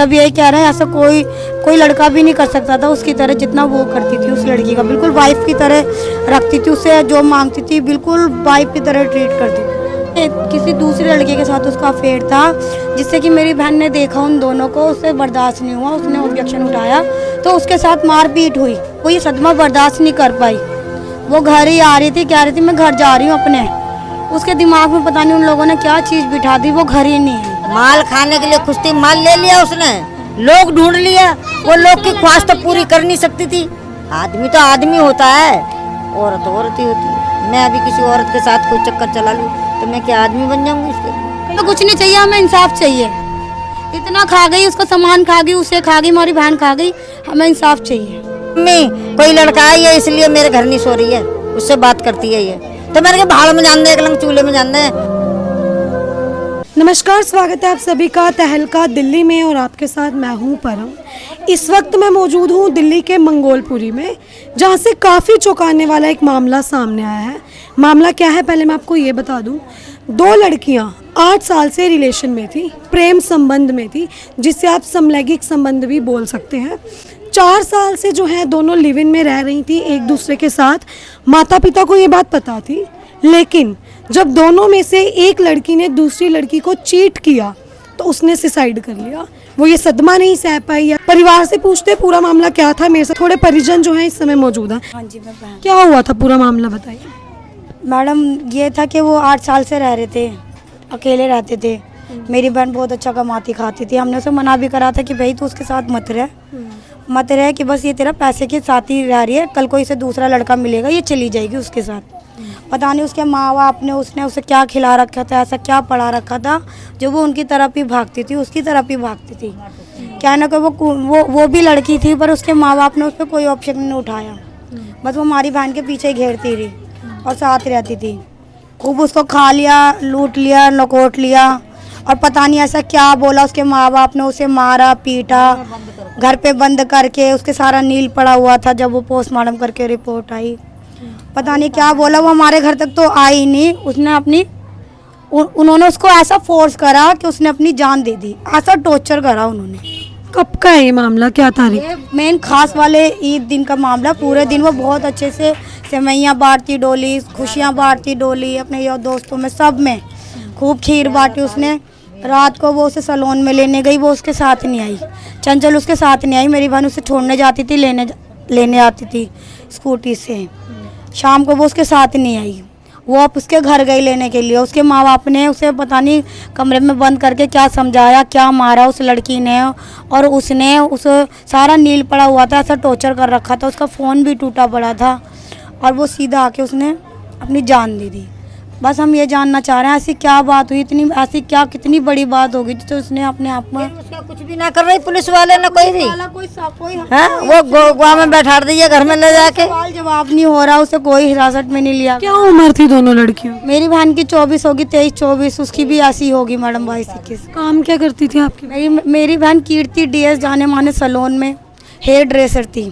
सब यही कह रहे हैं ऐसा कोई लड़का भी नहीं कर सकता था उसकी तरह जितना वो करती थी। उस लड़की का बिल्कुल वाइफ की तरह रखती थी, उसे जो मांगती थी बिल्कुल वाइफ की तरह ट्रीट करती थी। किसी दूसरे लड़के के साथ उसका अफेयर था जिससे कि मेरी बहन ने देखा उन दोनों को, उससे बर्दाश्त नहीं हुआ, उसने ऑब्जेक्शन उठाया तो उसके साथ मारपीट हुई। वो ये सदमा बर्दाश्त नहीं कर पाई, वो घर ही आ रही थी, कह रही थी मैं घर जा रही हूँ अपने। उसके दिमाग में पता नहीं उन लोगों ने क्या चीज़ बिठा दी, वो घर ही नहीं है। माल खाने के लिए खुश थी, माल ले लिया उसने, लोग ढूंढ लिया, वो लोग की ख्वाहिश तो पूरी कर नहीं सकती थी। आदमी तो आदमी होता है, औरत औरत ही होती है। मैं अभी किसी औरत के साथ कोई चक्कर चला लूँ तो मैं क्या आदमी बन जाऊंगी उसके? तो कुछ नहीं चाहिए, हमें इंसाफ चाहिए। इतना खा गई, उसका सामान खा गई, उसे खा गई, हमारी बहन खा गई, हमें इंसाफ चाहिए। मम्मी कोई लड़का आई है इसलिए मेरे घर नहीं सो रही है, उससे बात करती है ये, तो मेरे के भाड़ में जान दे, एक लंग चूल्हे में जान दे। नमस्कार, स्वागत है आप सभी का तहलका दिल्ली में और आपके साथ मैं हूं परम। इस वक्त मैं मौजूद हूं दिल्ली के मंगोलपुरी में, जहां से काफ़ी चौंकाने वाला एक मामला सामने आया है। मामला क्या है पहले मैं आपको ये बता दूं। दो लड़कियां 8 साल से रिलेशन में थी, प्रेम संबंध में थी, जिसे आप समलैंगिक संबंध भी बोल सकते हैं। 4 साल से जो है दोनों लिव इन में रह रही थी एक दूसरे के साथ। माता पिता को ये बात पता थी, लेकिन जब दोनों में से एक लड़की ने दूसरी लड़की को चीट किया तो उसने सुसाइड कर लिया। वो ये सदमा नहीं सह पाई। परिवार से पूछते पूरा मामला क्या था। मेरे साथ थोड़े परिजन जो हैं इस समय मौजूद हैं। हाँ जी, मैं बहन। क्या हुआ था पूरा मामला बताइए। मैडम ये था कि वो 8 साल से रह रहे थे, अकेले रहते थे। मेरी बहन बहुत अच्छा कमाती खाती थी। हमने उसे मना भी करा था कि भाई तू उसके साथ मत रह कि बस ये तेरा पैसे के साथ ही रह रही है, कल को इसे दूसरा लड़का मिलेगा, ये चली जाएगी उसके साथ। पता नहीं उसके माँ बाप ने उसने उसे क्या खिला रखा था, ऐसा क्या पढ़ा रखा था जो वो उनकी तरफ ही भागती थी, उसकी तरफ ही भागती थी। क्या ना कि वो भी लड़की थी, पर उसके माँ बाप ने उस पर कोई ऑप्शन नहीं उठाया। बस वो हमारी बहन के पीछे घेरती रही और साथ रहती थी। खूब उसको खा लिया, लूट लिया, लकोट लिया, और पता नहीं ऐसा क्या बोला उसके माँ बाप ने, उसे मारा पीटा, घर पे बंद करके। उसके सारा नील पड़ा हुआ था। जब वो पोस्टमार्टम करके रिपोर्ट आई, पता नहीं क्या बोला, वो हमारे घर तक तो आई नहीं। उसने उन्होंने उसको ऐसा फोर्स करा कि उसने अपनी जान दे दी, ऐसा टॉर्चर करा उन्होंने। कब का है ये मामला, क्या तारीख? ये मेन खास वाले ईद दिन का मामला। पूरे दिन वो बहुत अच्छे से सेवैयाँ बांटती डोली, खुशियाँ बांटती डोली, अपने यार दोस्तों में, सब में खूब खीर बांटी उसने। रात को वो उसे सैलून में लेने गई, वो उसके साथ नहीं आई। चंचल उसके साथ नहीं आई। मेरी बहन उसे छोड़ने जाती थी, लेने आती थी स्कूटी से। शाम को वो उसके साथ नहीं आई, वो अब उसके घर गई लेने के लिए। उसके माँ बाप ने उसे पता नहीं कमरे में बंद करके क्या समझाया, क्या मारा उस लड़की ने, और उसने उस सारा नील पड़ा हुआ था, ऐसा टॉर्चर कर रखा था। उसका फ़ोन भी टूटा पड़ा था, और वो सीधा आके उसने अपनी जान दे दी। बस हम ये जानना चाह रहे हैं ऐसी क्या बात हुई, इतनी ऐसी क्या कितनी बड़ी बात होगी तो उसने अपने आप में उसका कुछ भी ना कर रही पुलिस वाले ने, कोई भी कोई हाँ, वो गोवा में बैठा दिया घर में ले जाके। सवाल जवाब नहीं हो रहा, उसे कोई हिरासत में नहीं लिया। क्या उम्र थी दोनों लड़कियों? मेरी बहन की 24 होगी, 23-24, उसकी भी ऐसी होगी मैडम, 22-21। काम क्या करती थी आपकी? मेरी बहन कीर्ति DS जाने माने सैलून में हेयर ड्रेसर थी,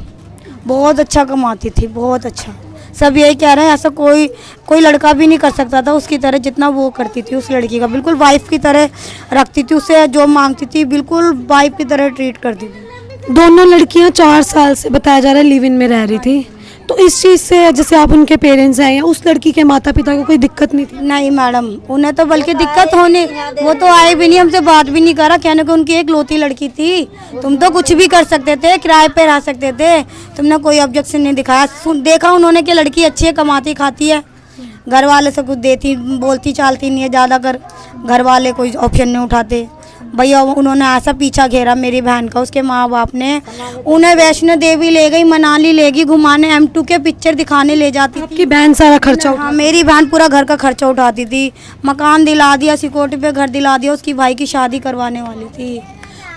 बहुत अच्छा कमाती थी, बहुत अच्छा। सब यही कह रहे हैं ऐसा कोई लड़का भी नहीं कर सकता था उसकी तरह जितना वो करती थी। उस लड़की का बिल्कुल वाइफ की तरह रखती थी, उसे जो मांगती थी बिल्कुल वाइफ की तरह ट्रीट करती थी। दोनों लड़कियां 4 साल से बताया जा रहा है लिव इन में रह रही थी, तो इस चीज़ से जैसे आप उनके पेरेंट्स हैं या उस लड़की के माता पिता को कोई दिक्कत नहीं थी? नहीं मैडम, उन्हें तो बल्कि दिक्कत होने, वो तो आए भी नहीं, हमसे बात भी नहीं करा। कहने को उनकी एक लौती लड़की थी, तुम तो कुछ भी कर सकते थे, किराए पे रह सकते थे, तुमने कोई ऑब्जेक्शन नहीं दिखाया। देखा उन्होंने कि लड़की अच्छी है, कमाती खाती है, घर वाले से कुछ देती बोलती चालती नहीं है, ज़्यादा कर घर वाले कोई ऑप्शन नहीं उठाते। भैया उन्होंने ऐसा पीछा घेरा मेरी बहन का, उसके माँ बाप ने उन्हें वैष्णो देवी ले गई, मनाली ले गई घुमाने, M2 के पिक्चर दिखाने ले जाती थी। आपकी बहन सारा खर्चा हाँ, मेरी बहन पूरा घर का खर्चा उठाती थी। मकान दिला दिया, सिक्योरिटी पे घर दिला दिया, उसकी भाई की शादी करवाने वाली थी।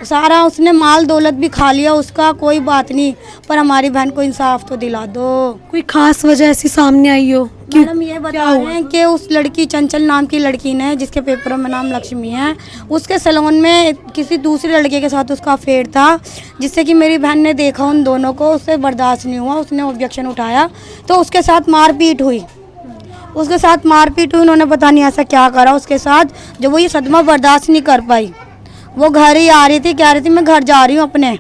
सारा उसने माल दौलत भी खा लिया, उसका कोई बात नहीं, पर हमारी बहन को इंसाफ तो दिला दो। कोई खास वजह ऐसी सामने आई हो? मैडम ये बता रहे हैं कि उस लड़की, चंचल नाम की लड़की ने, जिसके पेपरों में नाम लक्ष्मी है, उसके सैलून में किसी दूसरे लड़के के साथ उसका अफेयर था जिससे कि मेरी बहन ने देखा उन दोनों को, उससे बर्दाश्त नहीं हुआ, उसने ऑब्जेक्शन उठाया तो उसके साथ मारपीट हुई। उन्होंने पता नहीं ऐसा क्या करा उसके साथ जो वो ये सदमा बर्दाश्त नहीं कर पाई। वो घर ही आ रही थी, कह रही थी मैं घर जा रही हूँ अपने।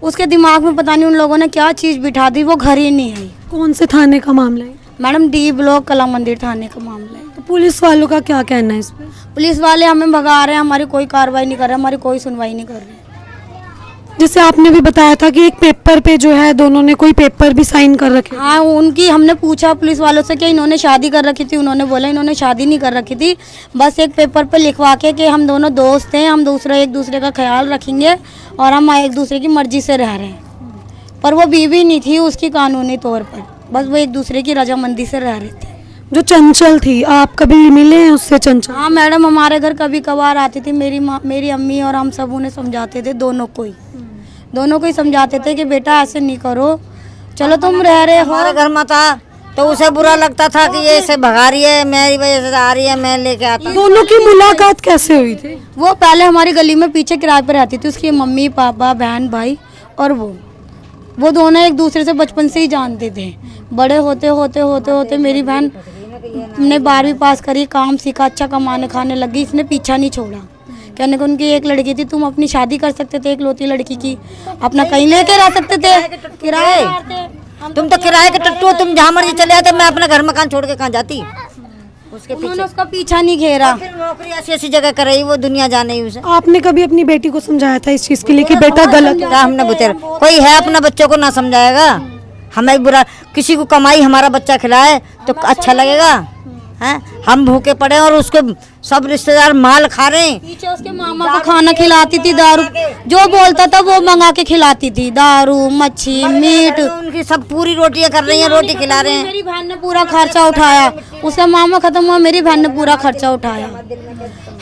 उसके दिमाग में पता नहीं उन लोगों ने क्या चीज़ बिठा दी, वो घर ही नहीं आई। कौन से थाने का मामला है? मैडम डी ब्लॉक कला मंदिर थाने का मामला है। तो पुलिस वालों का क्या कहना है इस पर? पुलिस वाले हमें भगा रहे हैं, हमारी कोई कार्रवाई नहीं कर रहे, हमारी कोई सुनवाई नहीं कर रहे। जैसे आपने भी बताया था कि एक पेपर पे जो है दोनों ने कोई पेपर भी साइन कर रखे। हाँ, उनकी हमने पूछा पुलिस वालों से कि इन्होंने शादी कर रखी थी, उन्होंने बोला इन्होंने शादी नहीं कर रखी थी, बस एक पेपर पे लिखवा के कि हम दोनों दोस्त हैं, हम एक दूसरे का ख्याल रखेंगे और हम एक दूसरे की मर्जी से रह रहे हैं। पर वो बीवी नहीं थी उसकी कानूनी तौर पर, बस वो एक दूसरे की रजामंदी से रह रहे थे। जो चंचल थी, आप कभी मिले हैं उससे चंचल? हाँ मैडम, हमारे घर कभी कभार आती थी, मेरी अम्मी और हम सब उन्हें समझाते थे, दोनों को ही समझाते थे कि बेटा ऐसे नहीं करो, चलो तुम रह रहे हो। हमारे घर में था तो उसे बुरा लगता था कि ये इसे भगा रही है, मेरी वजह से आ रही है, मैं लेके आता। दोनों की मुलाकात कैसे हुई थी? वो पहले हमारी गली में पीछे किराए पर रहती थी, उसकी मम्मी पापा बहन भाई और वो दोनों एक दूसरे से बचपन से ही जानते थे। बड़े होते होते मेरी बहन ने 12वीं पास करी, काम सीखा, अच्छा कमाने खाने लगी, इसने पीछा नहीं छोड़ा। कहने को उनकी एक लड़की थी, तुम अपनी शादी कर सकते थे एकलौती लड़की की, अपना कहीं लेके रह सकते थे, किराए तुम तो किराए के टट्टू, तुम जहाँ मर्जी चले जाते, मैं अपना घर मकान छोड़ के कहाँ जाती। उसके उन्होंने उसका पीछा नहीं घेरा। फिर नौकरी ऐसी जगह कर रही, वो दुनिया जाने ही उसे। आपने कभी अपनी बेटी को समझाया था इस चीज के लिए कि बेटा गलत है? हमने बुतेरा कोई है अपना बच्चों को ना समझाएगा, हमें बुरा, किसी को कमाई हमारा बच्चा खिलाए तो अच्छा लगेगा हैं? हम भूखे पड़े और उसके सब रिश्तेदार माल खा रहे हैं। पीछे उसके मामा को खाना खिलाती थी, दारू जो बोलता था वो मंगा के खिलाती थी, दारू मच्छी मीट, उनकी सब पूरी रोटियां कर रही हैं, रोटी खिला रहे हैं। मेरी बहन ने पूरा खर्चा उठाया, उसका मामा खत्म हुआ, मेरी बहन ने पूरा खर्चा उठाया।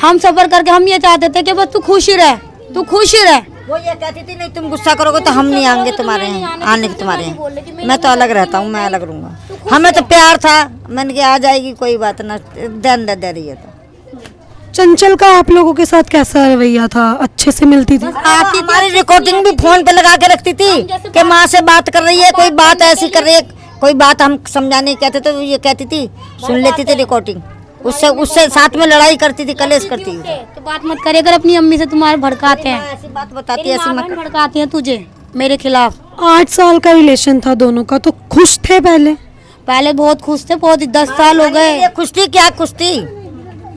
हम सफर करके हम ये चाहते थे कि बस तू खुश ही रह, तू खुश ही रह। वो ये कहती थी नहीं तुम गुस्सा करोगे तो हम नहीं आएंगे तुम्हारे यहाँ, आने के तुम्हारे यहाँ, मैं तो अलग रहता हूँ, मैं अलग रहूंगा। हमें तो प्यार था, मैंने कहा आ जाएगी कोई बात ना, ध्यान दे रही है। तो चंचल का आप लोगों के साथ कैसा रवैया था? अच्छे से मिलती थी? हमारी रिकॉर्डिंग भी फोन पे लगा के रखती थी कि माँ से बात कर रही है, कोई बात ऐसी कर रही है, कोई बात हम समझाने कहते तो ये कहती थी, सुन लेती थी रिकॉर्डिंग, उससे साथ में लड़ाई करती थी, कलेश करती थी। तो बात मत करे, अगर अपनी अम्मी से तुम्हारे भड़काते हैं, ऐसी बात बताती है, ऐसी मत कर। भड़काती हैं तुझे मेरे खिलाफ। 8 साल का रिलेशन था दोनों का, तो खुश थे पहले बहुत खुश थे, बहुत 10 साल हो गए। ये खुश थी, क्या खुश थी?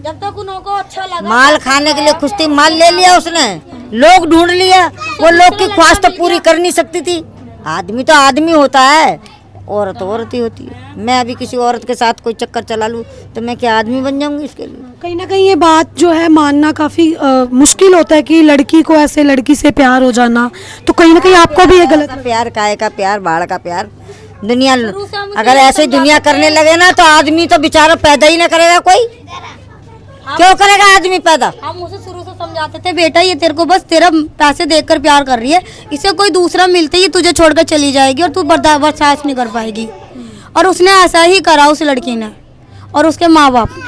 जब तक उनको अच्छा लगा, माल खाने के लिए खुश थी, माल ले लिया उसने, लोग ढूंढ लिया, वो लोग की ख्वाहिश तो पूरी कर नहीं सकती थी। आदमी तो आदमी होता है, औरत औरत ही होती है। मैं अभी किसी औरत के साथ कोई चक्कर चला लूँ तो मैं क्या आदमी बन जाऊंगी इसके लिए? कहीं ना कहीं ये बात जो है मानना काफी मुश्किल होता है कि लड़की को ऐसे लड़की से प्यार हो जाना, तो कहीं ना कहीं आपको भी ये गलत। प्यार काहे का प्यार, बाढ़ का प्यार। दुनिया अगर ऐसे ही दुनिया करने लगे ना तो आदमी तो बेचारा पैदा ही ना करेगा कोई, क्यों करेगा आदमी पैदा? हम उसे शुरू से समझाते थे, बेटा ये तेरे को बस तेरा पैसे देखकर प्यार कर रही है, इसे कोई दूसरा मिलते ही तुझे छोड़कर चली जाएगी और तू बर्दाश्त नहीं कर पाएगी। और उसने ऐसा ही करा, उस लड़की ने और उसके माँ बाप ने।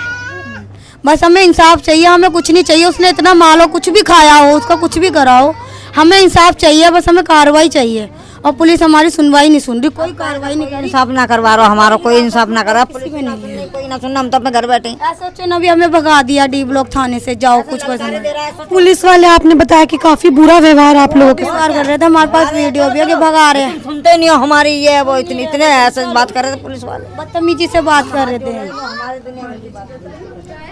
बस हमें इंसाफ चाहिए, हमें कुछ नहीं चाहिए। उसने इतना माल हो, कुछ भी खाया हो, उसका कुछ भी करा हो, हमें इंसाफ चाहिए, बस हमें कार्रवाई चाहिए। और पुलिस हमारी सुनवाई नहीं सुन रही, कोई कार्रवाई नहीं कर रही। इंसाफ ना करवा रहा, हमारा कोई इंसाफ ना करा, पुलिस कोई ना सुनना, हम तो अपने घर बैठे हैं। ऐसा सोचो ना, भी हमें भगा दिया डी ब्लॉक थाने से, जाओ कुछ कर। पुलिस वाले आपने बताया कि काफी बुरा व्यवहार आप लोगों के साथ कर रहे थे, हमारे पास वीडियो भी है कि भगा रहे हैं। सुनते नहीं हो हमारी, ये वो इतने ऐसे बात कर रहे थे पुलिस वाले, बदतमीजी से बात कर रहे थे।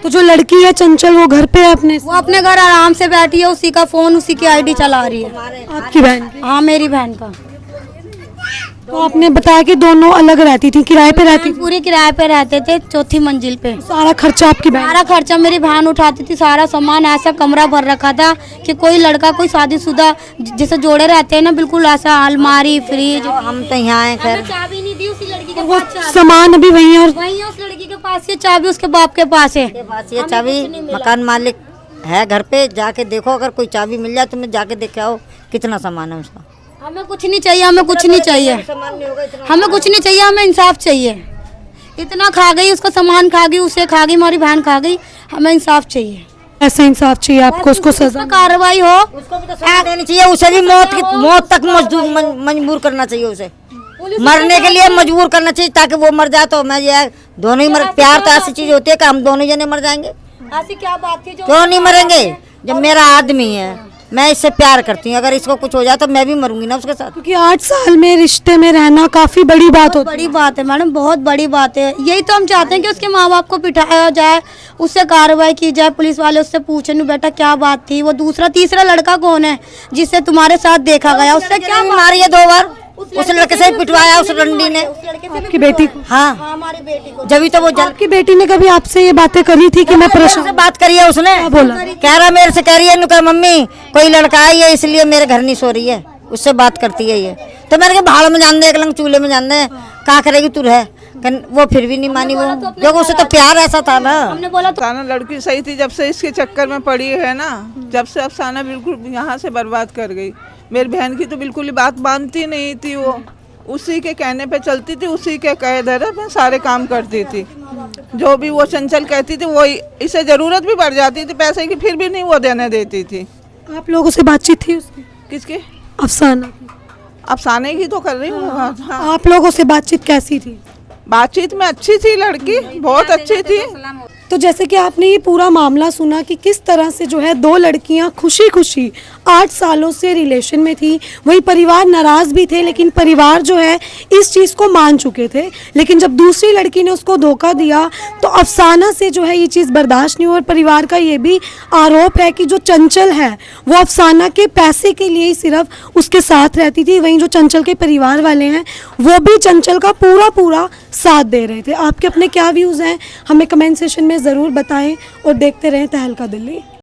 तो जो लड़की है चंचल, वो घर पे है अपने? वो अपने घर आराम से बैठी है, उसी का फोन, उसी की आईडी चला रही है। आपकी बहन? हाँ, मेरी बहन का। तो आपने बताया कि दोनों अलग रहती थी, किराए पे रहती थी? पूरी किराए पे रहते थे, 4थी मंजिल पे। सारा खर्चा आपकी बहन? सारा खर्चा मेरी बहन उठाती थी, सारा सामान। ऐसा कमरा भर रखा था कि कोई लड़का, कोई शादीशुदा जैसे जोड़े रहते हैं ना, बिल्कुल ऐसा, अलमारी, फ्रिज। हम तो यहाँ आए, खैर चाबी नहीं दी उसी लड़की के वो पास, सामान अभी वही है? और वही है उस लड़की के पास, ये चाबी उसके बाप के पास है। ये चाबी मकान मालिक है घर पे, जाके देखो, अगर कोई चाबी मिल जाए तो मैं जाके देख आओ कितना सामान है उसका। हमें कुछ नहीं चाहिए, हमें कुछ नहीं चाहिए, हमें कुछ नहीं चाहिए, हमें इंसाफ चाहिए। इतना खा गई, उसका सामान खा गई, उसे खा गई, हमारी बहन खा गई, हमें इंसाफ चाहिए। ऐसे इंसाफ चाहिए आपको, उसको सजा कार्रवाई हो, उसको भी तो सजा देनी चाहिए, उसे भी मौत तक मजबूर करना चाहिए, उसे मरने के लिए मजबूर करना चाहिए, ताकि वो मर जाए तो मैं ये दोनों ही मर। प्यार तो ऐसी चीज होती है कि हम दोनों जने मर जाएंगे, ऐसी क्या बात थी जो क्यों नहीं मरेंगे जब मेरा आदमी है। मैं इससे प्यार करती हूँ, अगर इसको कुछ हो जाए तो मैं भी मरूंगी ना उसके साथ। क्योंकि 8 साल में रिश्ते में रहना काफी बड़ी बात होती है। बड़ी बात है मैडम, बहुत बड़ी बात है। यही तो हम चाहते हैं कि उसके माँ बाप को बिठाया जाए, उससे कार्रवाई की जाए, पुलिस वाले उससे पूछे नहीं बेटा क्या बात थी, वो दूसरा तीसरा लड़का कौन है जिससे तुम्हारे साथ देखा गया, उससे क्या मारी है 2 बार, उस लड़के से ही पिटवाया उस रंडी ने। आपकी बेटी को? हाँ, हमारी बेटी को जब तो वो आपकी बेटी ने कभी आपसे ये बातें करी थी कि मैं से परेशान? बात करी है उसने, बोला? कह रहा मेरे से, कह रही है नु, कहा मम्मी कोई लड़का है ये इसलिए मेरे घर नहीं सो रही है, उससे बात करती है ये। तो मैंने कहा भाड़ में जान दे, एक लंग चूल्हे में जान दे, क्या करेगी तू रह। वो फिर भी नहीं मानी, वो क्योंकि उसे तो प्यार ऐसा था ना। हमने बोला तो अफसाना लड़की सही थी, जब से इसके चक्कर में पड़ी है ना, जब से अफसाना बिल्कुल यहाँ से बर्बाद कर गई। मेरी बहन की तो बिल्कुल ही बात मानती नहीं थी, वो उसी के कहने पे चलती थी, उसी के कहे धरे पे सारे काम करती थी। जो भी वो चंचल कहती थी वो इसे ज़रूरत भी पड़ जाती थी पैसे की, फिर भी नहीं वो देने देती थी। आप लोगों से बातचीत थी उसकी? किसके? अफसाना की? अफसाने की तो कर रही हूँ। हाँ। आप लोगों से बातचीत कैसी थी? बातचीत में अच्छी थी लड़की, बहुत अच्छी थी। तो जैसे कि आपने ये पूरा मामला सुना कि किस तरह से जो है 2 लड़कियां खुशी खुशी 8 सालों से रिलेशन में थी, वही परिवार नाराज़ भी थे, लेकिन परिवार जो है इस चीज़ को मान चुके थे। लेकिन जब दूसरी लड़की ने उसको धोखा दिया तो अफसाना से जो है ये चीज़ बर्दाश्त नहीं हुई। और परिवार का ये भी आरोप है कि जो चंचल है वो अफसाना के पैसे के लिए ही सिर्फ उसके साथ रहती थी, वहीं जो चंचल के परिवार वाले हैं वो भी चंचल का पूरा साथ दे रहे थे। आपके अपने क्या व्यूज़ हैं हमें कमेंट सेशन में ज़रूर बताएं और देखते रहें तहलका दिल्ली।